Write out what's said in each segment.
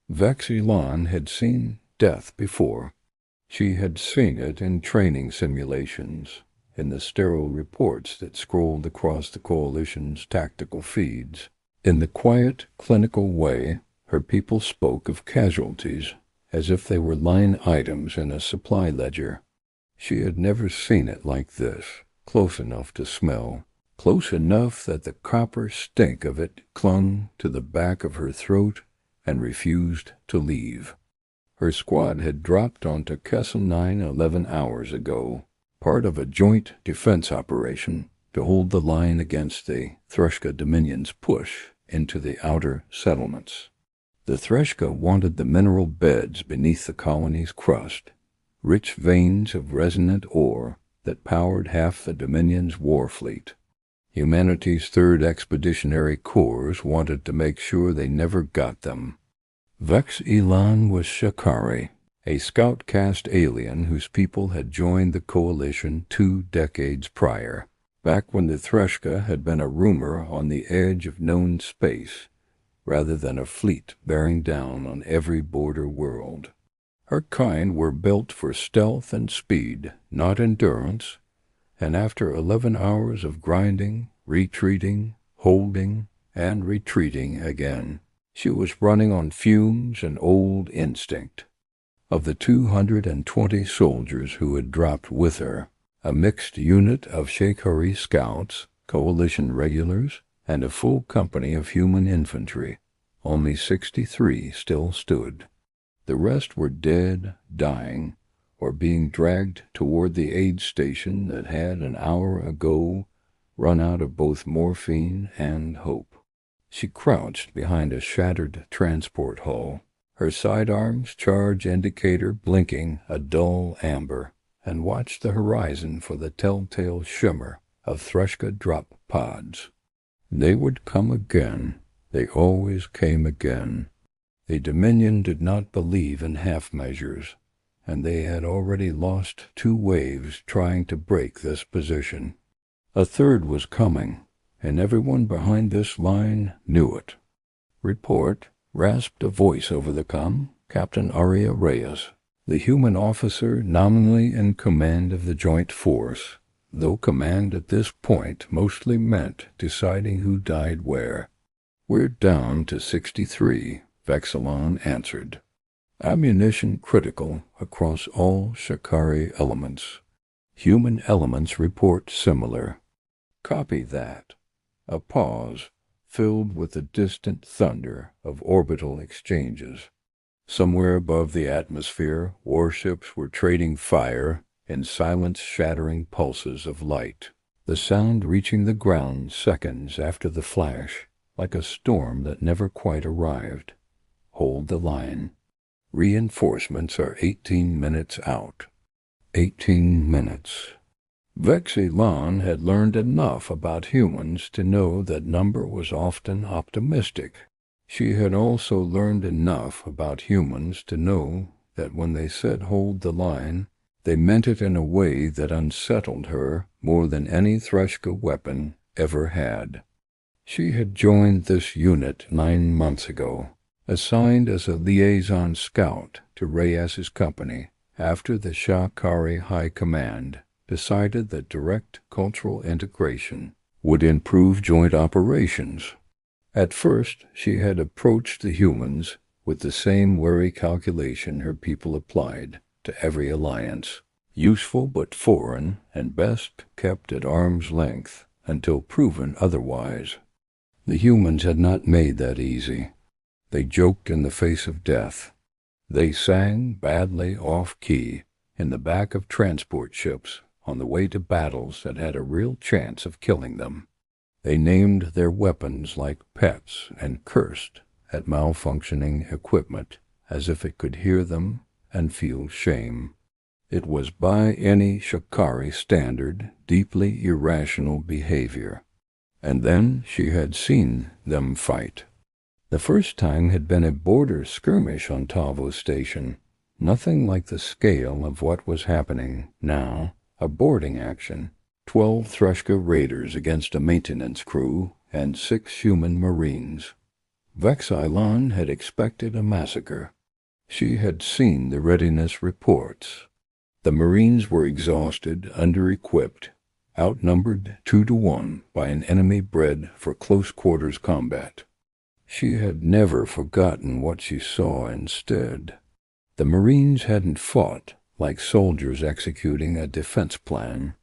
Vex-Ilan had seen death before. She had seen it in training simulations, in the sterile reports that scrolled across the Coalition's tactical feeds. In the quiet, clinical way, her people spoke of casualties as if they were line items in a supply ledger. She had never seen it like this, close enough to smell, close enough that the copper stink of it clung to the back of her throat and refused to leave. Her squad had dropped onto Kessel 9 11 hours ago, part of a joint defense operation to hold the line against the Threshka Dominion's push into the outer settlements. The Threshka wanted the mineral beds beneath the colony's crust, rich veins of resonant ore that powered half the Dominion's war fleet. Humanity's 3rd Expeditionary Corps wanted to make sure they never got them. Vex-Ilan was Shakari, a scout caste alien whose people had joined the Coalition 2 decades prior, back when the Threshka had been a rumor on the edge of known space, rather than a fleet bearing down on every border world. Her kind were built for stealth and speed, not endurance, and after 11 hours of grinding, retreating, holding, and retreating again, she was running on fumes and old instinct. Of the 220 soldiers who had dropped with her, a mixed unit of Shakari scouts, Coalition regulars, and a full company of human infantry, only 63 still stood. The rest were dead, dying, or being dragged toward the aid station that had an hour ago run out of both morphine and hope. She crouched behind a shattered transport hull, her sidearm's charge indicator blinking a dull amber, and watched the horizon for the telltale shimmer of Threshka drop pods. They would come again. They always came again. The Dominion did not believe in half measures, and they had already lost 2 waves trying to break this position. A 3rd was coming, and everyone behind this line knew it. "Report," rasped a voice over the comm, Captain Aria Reyes, the human officer nominally in command of the joint force, though command at this point mostly meant deciding who died where. "We're down to 63, Vex-Ilan answered. "Ammunition critical across all Shakari elements. Human elements report similar." "Copy that." A pause, filled with the distant thunder of orbital exchanges. Somewhere above the atmosphere, warships were trading fire in silence-shattering pulses of light, the sound reaching the ground seconds after the flash, like a storm that never quite arrived. "Hold the line. Reinforcements are 18 minutes out." 18 minutes. Vex-Ilan had learned enough about humans to know that number was often optimistic. She had also learned enough about humans to know that when they said hold the line, they meant it in a way that unsettled her more than any Threshka weapon ever had. She had joined this unit 9 months ago, assigned as a liaison scout to Reyes's company after the Shakari High Command decided that direct cultural integration would improve joint operations. At first, she had approached the humans with the same wary calculation her people applied to every alliance, useful but foreign and best kept at arm's length until proven otherwise. The humans had not made that easy. They joked in the face of death. They sang badly off-key in the back of transport ships on the way to battles that had a real chance of killing them. They named their weapons like pets and cursed at malfunctioning equipment as if it could hear them and feel shame. It was by any Shakari standard deeply irrational behavior. And then she had seen them fight. The first time had been a border skirmish on Tavo Station, nothing like the scale of what was happening now. A boarding action, 12 Threshka raiders against a maintenance crew and 6 human marines. Vex-Ilan had expected a massacre. She had seen the readiness reports. The Marines were exhausted, under-equipped, outnumbered 2-1 by an enemy bred for close-quarters combat. She had never forgotten what she saw instead. The Marines hadn't fought like soldiers executing a defense plan.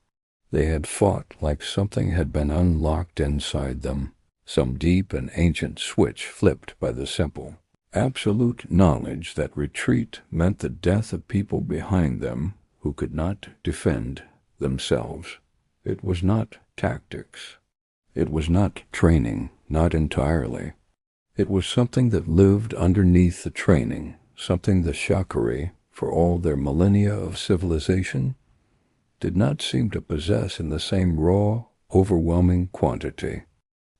They had fought like something had been unlocked inside them, some deep and ancient switch flipped by the simple, absolute knowledge that retreat meant the death of people behind them who could not defend themselves. It was not tactics. It was not training, not entirely. It was something that lived underneath the training, something the Shakari, for all their millennia of civilization, did not seem to possess in the same raw, overwhelming quantity.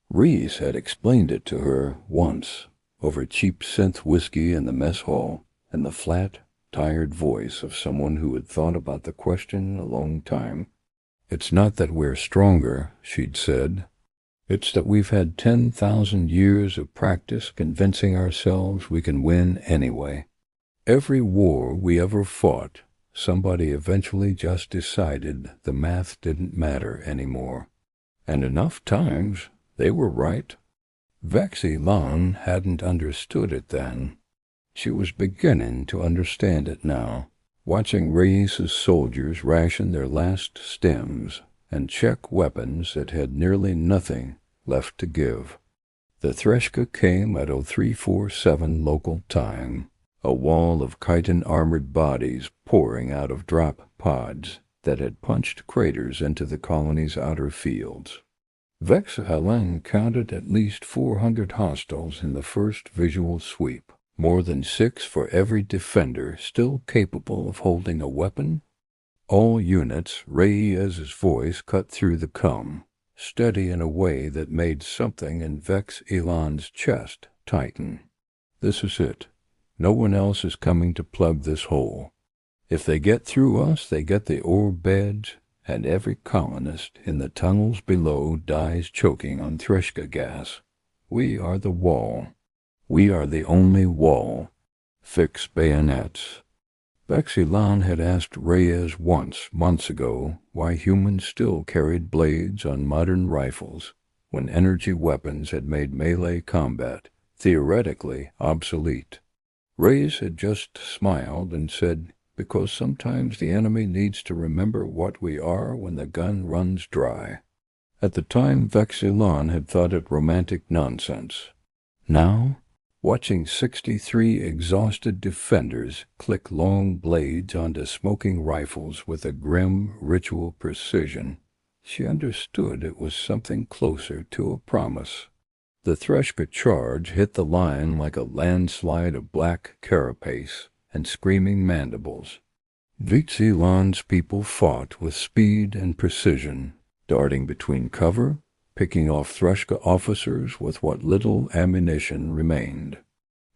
Reese had explained it to her once, over cheap synth whiskey in the mess hall, and the flat, tired voice of someone who had thought about the question a long time. "It's not that we're stronger," she'd said. "It's that we've had 10,000 years of practice convincing ourselves we can win anyway. Every war we ever fought, somebody eventually just decided the math didn't matter anymore. And enough times they were right." Vex-Ilan hadn't understood it then. She was beginning to understand it now, watching Reyes's soldiers ration their last stems and check weapons that had nearly nothing left to give. The Threshka came at 0347 local time, a wall of chitin-armored bodies pouring out of drop pods that had punched craters into the colony's outer fields. Vex-Ilan counted at least 400 hostiles in the first visual sweep, more than 6 for every defender still capable of holding a weapon. All units, Reyes's voice cut through the calm, steady in a way that made something in Vex-Ilan's chest tighten. "This is it. No one else is coming to plug this hole. If they get through us, they get the ore beds, and every colonist in the tunnels below dies choking on Threshka gas. We are the wall. We are the only wall. Fix bayonets." Vex-Ilan had asked Reyes once, months ago, why humans still carried blades on modern rifles when energy weapons had made melee combat theoretically obsolete. Reyes had just smiled and said, "Because sometimes the enemy needs to remember what we are when the gun runs dry." At the time, Vex-Ilan had thought it romantic nonsense. Now, watching 63 exhausted defenders click long blades onto smoking rifles with a grim ritual precision, she understood it was something closer to a promise. The Threshka charge hit the line like a landslide of black carapace and screaming mandibles. Vex-Ilan's people fought with speed and precision, darting between cover, picking off Threshka officers with what little ammunition remained.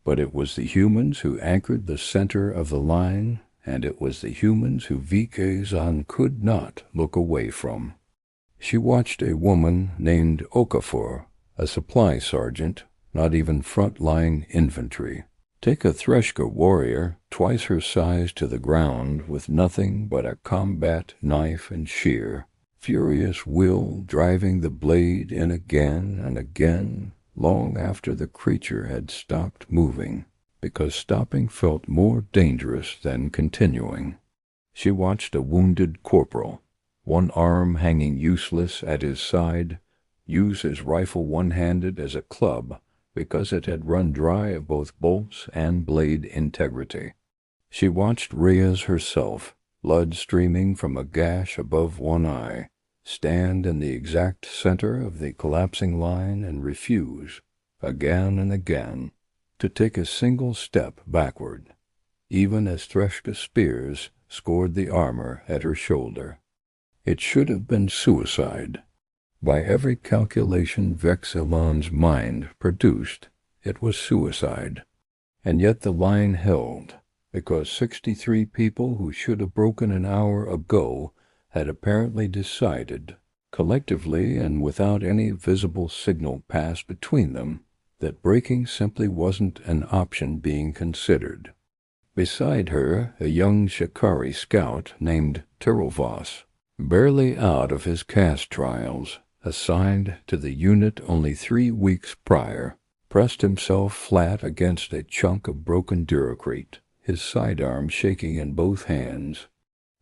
But it was the humans who anchored the center of the line, and it was the humans who Vex-Ilan could not look away from. She watched a woman named Okafor, a supply sergeant, not even front-line infantry, take a Threshka warrior twice her size to the ground with nothing but a combat knife and shear, furious will driving the blade in again and again, long after the creature had stopped moving, because stopping felt more dangerous than continuing. She watched a wounded corporal, one arm hanging useless at his side, use his rifle one-handed as a club because it had run dry of both bolts and blade integrity. She watched Reyes herself, blood streaming from a gash above one eye, stand in the exact center of the collapsing line and refuse, again and again, to take a single step backward, even as Threshka spears scored the armor at her shoulder. It should have been suicide. By every calculation Vex-Ilan's mind produced, it was suicide. And yet the line held, because 63 people who should have broken an hour ago had apparently decided, collectively and without any visible signal passed between them, that breaking simply wasn't an option being considered. Beside her, a young Shikari scout named Tirovos, barely out of his caste trials, assigned to the unit only 3 weeks prior, pressed himself flat against a chunk of broken duracrete, his sidearm shaking in both hands.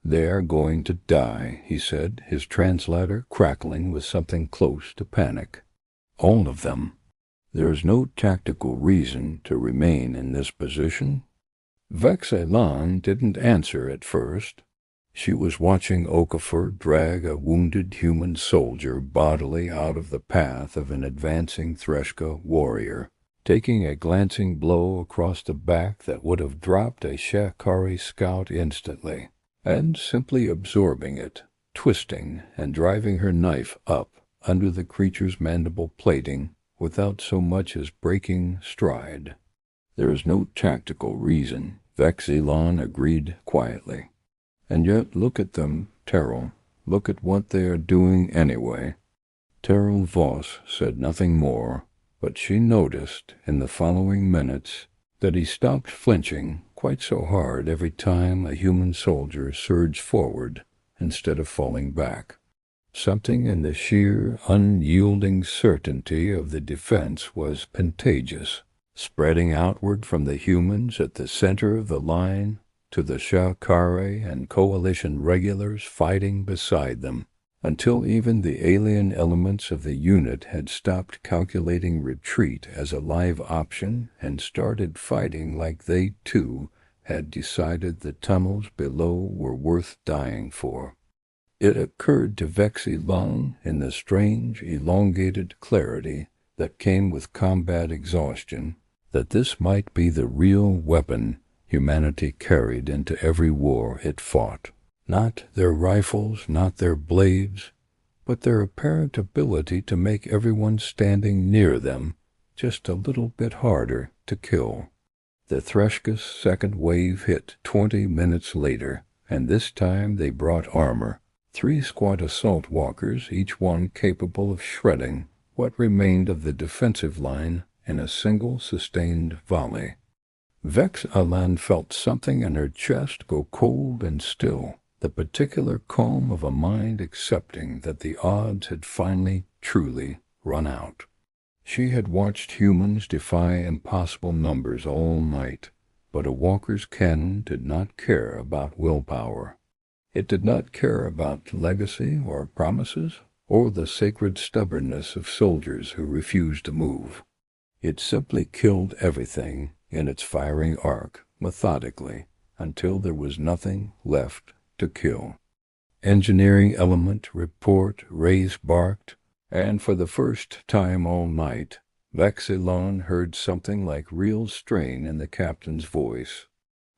"They're going to die," he said, his translator crackling with something close to panic. "All of them. There's no tactical reason to remain in this position." Vex-Ilan didn't answer at first. She was watching Okafor drag a wounded human soldier bodily out of the path of an advancing Threshka warrior, taking a glancing blow across the back that would have dropped a Shikari scout instantly, and simply absorbing it, twisting and driving her knife up under the creature's mandible plating without so much as breaking stride. "There is no tactical reason," Vex-Ilan agreed quietly. "And yet look at them, Terrell. Look at what they are doing anyway." Terrell Voss said nothing more, but she noticed in the following minutes that he stopped flinching quite so hard every time a human soldier surged forward instead of falling back. Something in the sheer, unyielding certainty of the defense was contagious, spreading outward from the humans at the center of the line to the Shikari and coalition regulars fighting beside them, until even the alien elements of the unit had stopped calculating retreat as a live option and started fighting like they, too, had decided the tunnels below were worth dying for. It occurred to Vex-Ilan in the strange, elongated clarity that came with combat exhaustion that this might be the real weapon humanity carried into every war it fought. Not their rifles, not their blades, but their apparent ability to make everyone standing near them just a little bit harder to kill. The Threshka's second wave hit 20 minutes later, and this time they brought armor. 3 squad assault walkers, each one capable of shredding what remained of the defensive line in a single sustained volley. Vex-Ilan felt something in her chest go cold and still, the particular calm of a mind accepting that the odds had finally, truly run out. She had watched humans defy impossible numbers all night, but a walker's cannon did not care about willpower. It did not care about legacy or promises, or the sacred stubbornness of soldiers who refused to move. It simply killed everything in its firing arc, methodically, until there was nothing left to kill. Engineering element report raised barked, and for the first time all night, Vex-Ilan heard something like real strain in the captain's voice.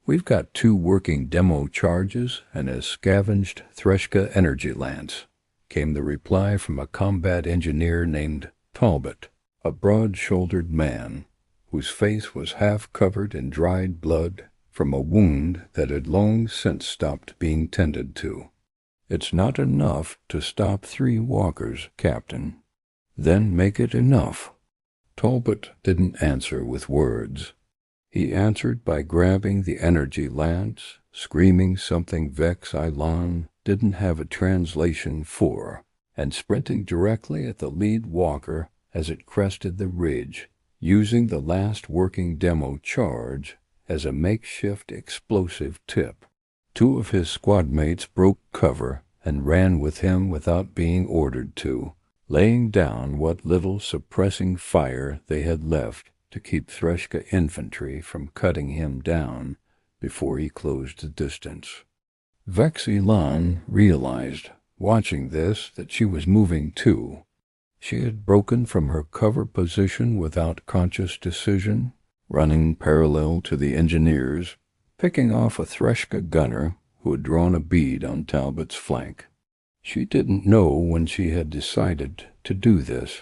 "We've got 2 working demo charges and a scavenged Threshka energy lance," came the reply from a combat engineer named Talbot, a broad-shouldered man, whose face was half covered in dried blood from a wound that had long since stopped being tended to. "It's not enough to stop 3 walkers, Captain." "Then make it enough." Talbot didn't answer with words. He answered by grabbing the energy lance, screaming something Vex-Ilan didn't have a translation for, and sprinting directly at the lead walker as it crested the ridge, using the last working demo charge as a makeshift explosive tip. 2 of his squad mates broke cover and ran with him without being ordered to, laying down what little suppressing fire they had left to keep Threshka infantry from cutting him down before he closed the distance. Vex-Ilan realized, watching this, that she was moving too. She had broken from her cover position without conscious decision, running parallel to the engineers, picking off a Threshka gunner who had drawn a bead on Talbot's flank. She didn't know when she had decided to do this.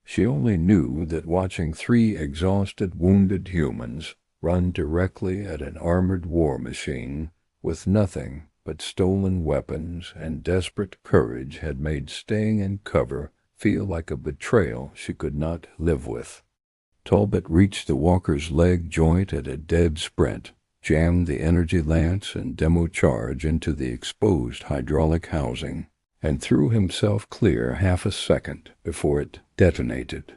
She only knew that watching 3 exhausted, wounded humans run directly at an armored war machine with nothing but stolen weapons and desperate courage had made staying in cover feel like a betrayal she could not live with. Talbot reached the walker's leg joint at a dead sprint, jammed the energy lance and demo charge into the exposed hydraulic housing, and threw himself clear half a second before it detonated.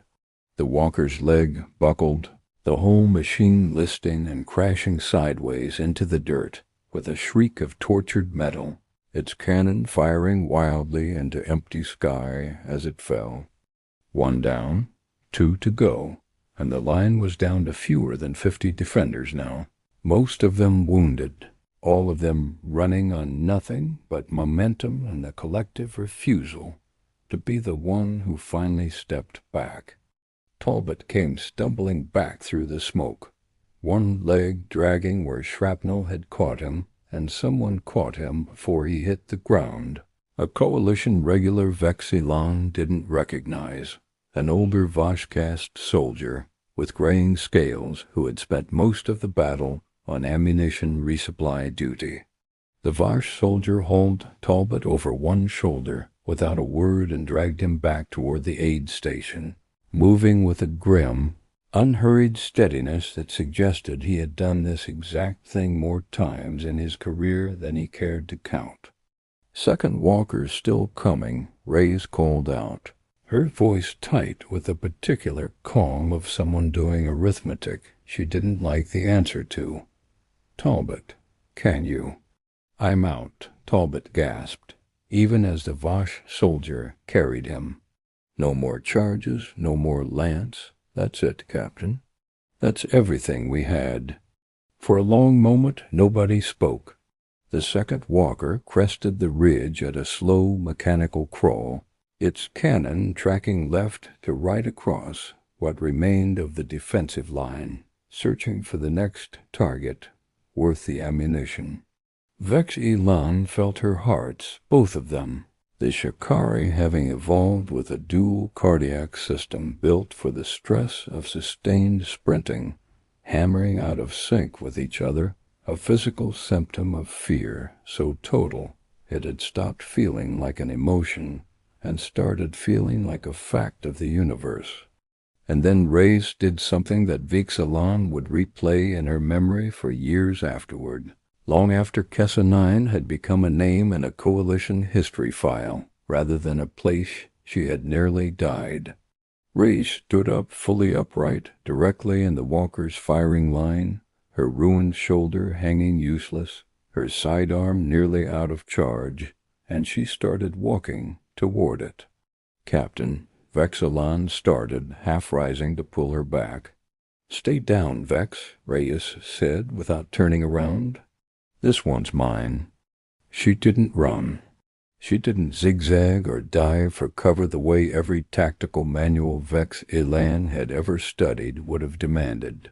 The walker's leg buckled, the whole machine listing and crashing sideways into the dirt with a shriek of tortured metal, its cannon firing wildly into empty sky as it fell. 1 down, 2 to go, and the line was down to fewer than 50 defenders now, most of them wounded, all of them running on nothing but momentum and the collective refusal to be the one who finally stepped back. Talbot came stumbling back through the smoke, one leg dragging where shrapnel had caught him, and someone caught him before he hit the ground. A coalition regular Vex-Ilan didn't recognize, an older Vosh-caste soldier with graying scales who had spent most of the battle on ammunition resupply duty. The Vosh soldier hauled Talbot over one shoulder without a word and dragged him back toward the aid station, moving with a grim, unhurried steadiness that suggested he had done this exact thing more times in his career than he cared to count. "Second walker's still coming," Reyes called out, her voice tight with the particular calm of someone doing arithmetic she didn't like the answer to. "Talbot, can you?" "I'm out," Talbot gasped, even as the Vosh soldier carried him. "No more charges, no more lance. That's it, Captain. That's everything we had." For a long moment nobody spoke. The second walker crested the ridge at a slow mechanical crawl, its cannon tracking left to right across what remained of the defensive line, searching for the next target worth the ammunition. Vex-Ilan felt her hearts, both of them, the Shikari having evolved with a dual cardiac system built for the stress of sustained sprinting, hammering out of sync with each other, a physical symptom of fear so total it had stopped feeling like an emotion and started feeling like a fact of the universe. And then Reyes did something that Vex-Ilan would replay in her memory for years afterward, long after Kessa-9 had become a name in a coalition history file, rather than a place she had nearly died. Reyes stood up fully upright, directly in the walker's firing line, her ruined shoulder hanging useless, her sidearm nearly out of charge, and she started walking toward it. "Captain," Vex-Ilan started, half-rising to pull her back. "Stay down, Vex," Reyes said without turning around. "This one's mine." She didn't run. She didn't zigzag or dive for cover the way every tactical manual Vex-Ilan had ever studied would have demanded.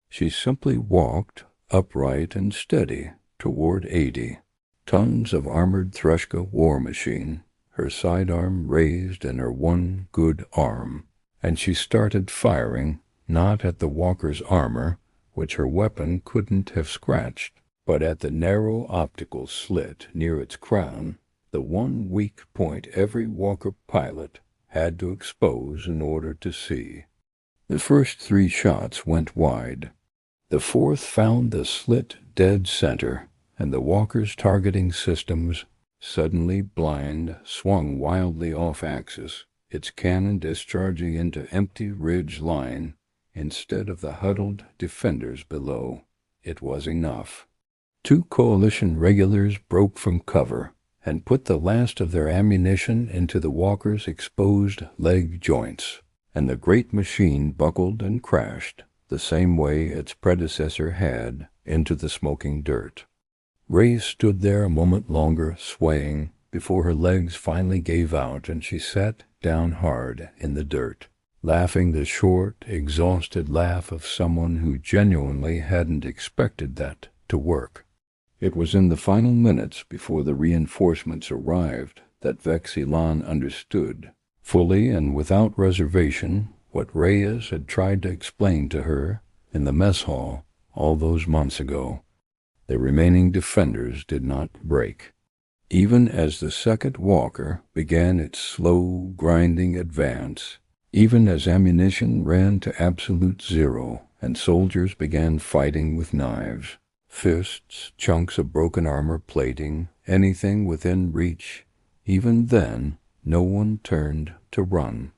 She simply walked, upright and steady, toward 80. Tons of armored Threshka war machine, her sidearm raised in her one good arm, and she started firing, not at the walker's armor, which her weapon couldn't have scratched, but at the narrow optical slit near its crown, the one weak point every walker pilot had to expose in order to see. The first 3 shots went wide. The fourth found the slit dead center, and the walker's targeting systems, suddenly blind, swung wildly off axis, its cannon discharging into empty ridge line instead of the huddled defenders below. It was enough. 2 coalition regulars broke from cover and put the last of their ammunition into the walker's exposed leg joints, and the great machine buckled and crashed the same way its predecessor had into the smoking dirt. Reyes stood there a moment longer, swaying, before her legs finally gave out and she sat down hard in the dirt, laughing the short, exhausted laugh of someone who genuinely hadn't expected that to work. It was in the final minutes before the reinforcements arrived that Vex-Ilan understood, fully and without reservation, what Reyes had tried to explain to her in the mess hall all those months ago. The remaining defenders did not break. Even as the second walker began its slow, grinding advance, even as ammunition ran to absolute zero and soldiers began fighting with knives, fists, chunks of broken armor plating, anything within reach. Even then, no one turned to run.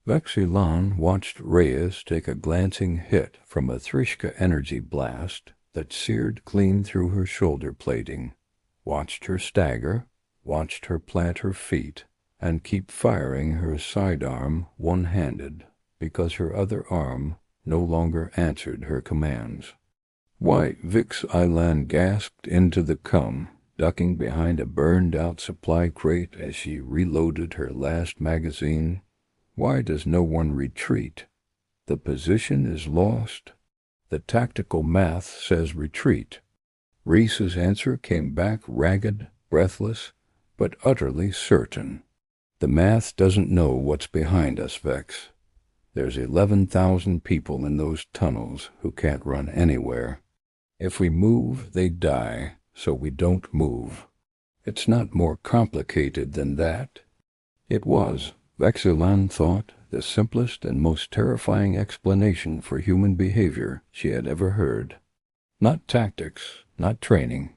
Vex-Ilan watched Reyes take a glancing hit from a Thrishka energy blast that seared clean through her shoulder plating, watched her stagger, watched her plant her feet, and keep firing her sidearm one-handed, because her other arm no longer answered her commands. Why, Vex-Ilan gasped into the cum, ducking behind a burned-out supply crate as she reloaded her last magazine. Why does no one retreat? The position is lost. The tactical math says retreat. Reese's answer came back ragged, breathless, but utterly certain. The math doesn't know what's behind us, Vex. There's 11,000 people in those tunnels who can't run anywhere. If we move, they die, so we don't move. It's not more complicated than that. It was, Vex-Ilan thought, the simplest and most terrifying explanation for human behavior she had ever heard. Not tactics, not training,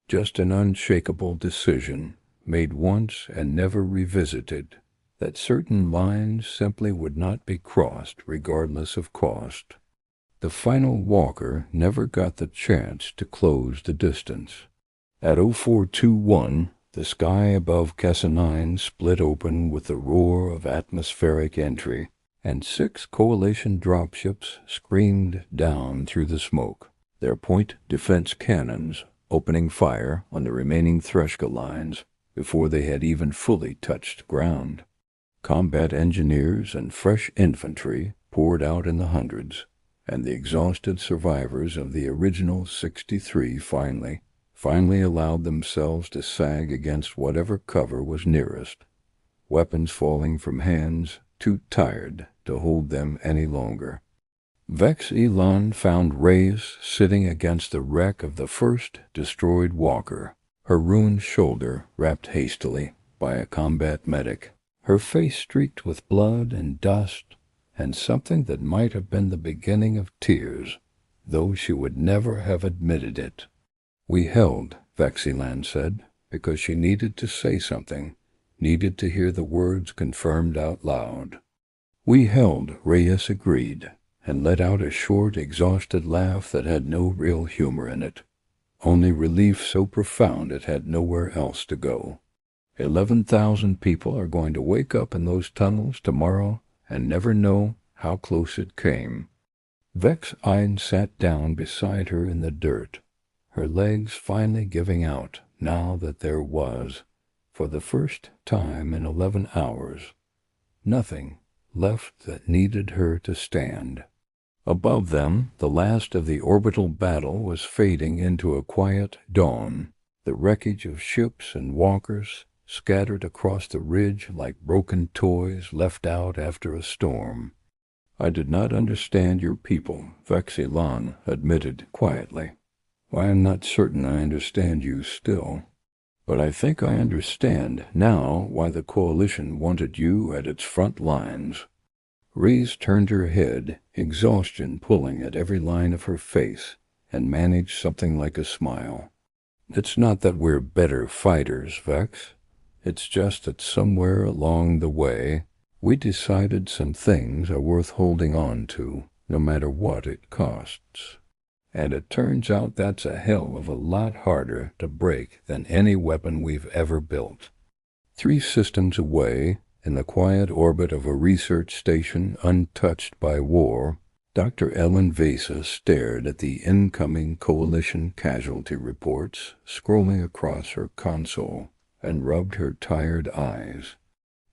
just an unshakable decision, made once and never revisited, that certain lines simply would not be crossed regardless of cost. The final walker never got the chance to close the distance. At 0421, the sky above Vex-Ilan split open with the roar of atmospheric entry, and 6 coalition dropships screamed down through the smoke, their point defense cannons opening fire on the remaining Threshka lines before they had even fully touched ground. Combat engineers and fresh infantry poured out in the hundreds, and the exhausted survivors of the original 63 finally allowed themselves to sag against whatever cover was nearest, weapons falling from hands too tired to hold them any longer. Vex-Ilan found Reyes sitting against the wreck of the first destroyed walker, her ruined shoulder wrapped hastily by a combat medic, her face streaked with blood and dust, and something that might have been the beginning of tears, though she would never have admitted it. We held, Vex-Ilan said, because she needed to say something, needed to hear the words confirmed out loud. We held, Reyes agreed, and let out a short, exhausted laugh that had no real humor in it, only relief so profound it had nowhere else to go. 11,000 people are going to wake up in those tunnels tomorrow and never know how close it came. Vex-Ilan sat down beside her in the dirt, her legs finally giving out now that there was, for the first time in 11 hours, nothing left that needed her to stand. Above them, the last of the orbital battle was fading into a quiet dawn, the wreckage of ships and walkers scattered across the ridge like broken toys left out after a storm. I did not understand your people, Vex-Ilan admitted quietly. I am not certain I understand you still, but I think I understand now why the Coalition wanted you at its front lines. Reyes turned her head, exhaustion pulling at every line of her face, and managed something like a smile. It's not that we're better fighters, Vex. It's just that somewhere along the way, we decided some things are worth holding on to, no matter what it costs. And it turns out that's a hell of a lot harder to break than any weapon we've ever built. 3 systems away, in the quiet orbit of a research station untouched by war, Dr. Ellen Vesa stared at the incoming Coalition casualty reports scrolling across her console and rubbed her tired eyes.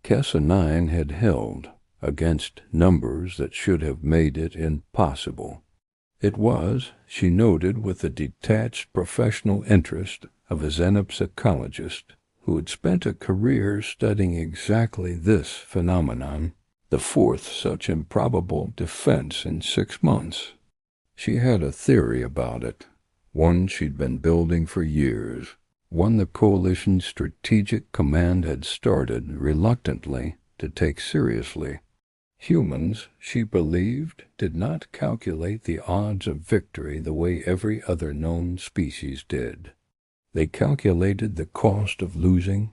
Vex-9 had held against numbers that should have made it impossible. It was, she noted with the detached professional interest of a xenopsychologist who had spent a career studying exactly this phenomenon, the 4th such improbable defense in 6 months. She had a theory about it, one she'd been building for years, one the Coalition's Strategic Command had started reluctantly to take seriously. Humans, she believed, did not calculate the odds of victory the way every other known species did. They calculated the cost of losing,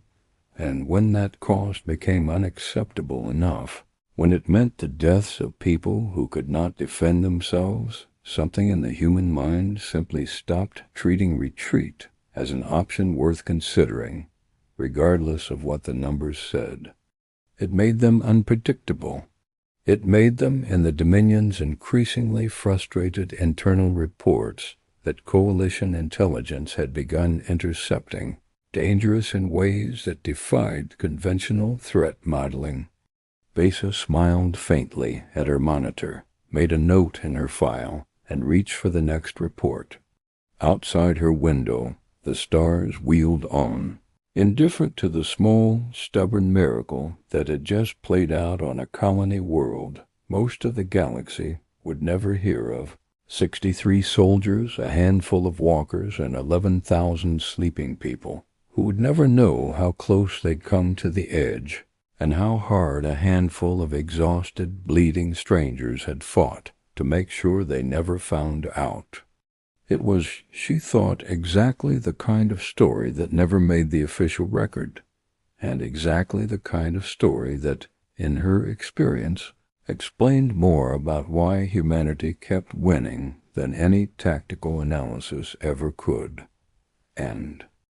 and when that cost became unacceptable enough, when it meant the deaths of people who could not defend themselves, something in the human mind simply stopped treating retreat as an option worth considering, regardless of what the numbers said. It made them unpredictable. It made them, in the Dominion's increasingly frustrated internal reports that coalition intelligence had begun intercepting, dangerous in ways that defied conventional threat modeling. Besa smiled faintly at her monitor, made a note in her file, and reached for the next report. Outside her window, the stars wheeled on, indifferent to the small, stubborn miracle that had just played out on a colony world most of the galaxy would never hear of. 63 soldiers, a handful of walkers, and 11,000 sleeping people who would never know how close they'd come to the edge, and how hard a handful of exhausted, bleeding strangers had fought to make sure they never found out. It was, she thought, exactly the kind of story that never made the official record, and exactly the kind of story that, in her experience, explained more about why humanity kept winning than any tactical analysis ever could. End.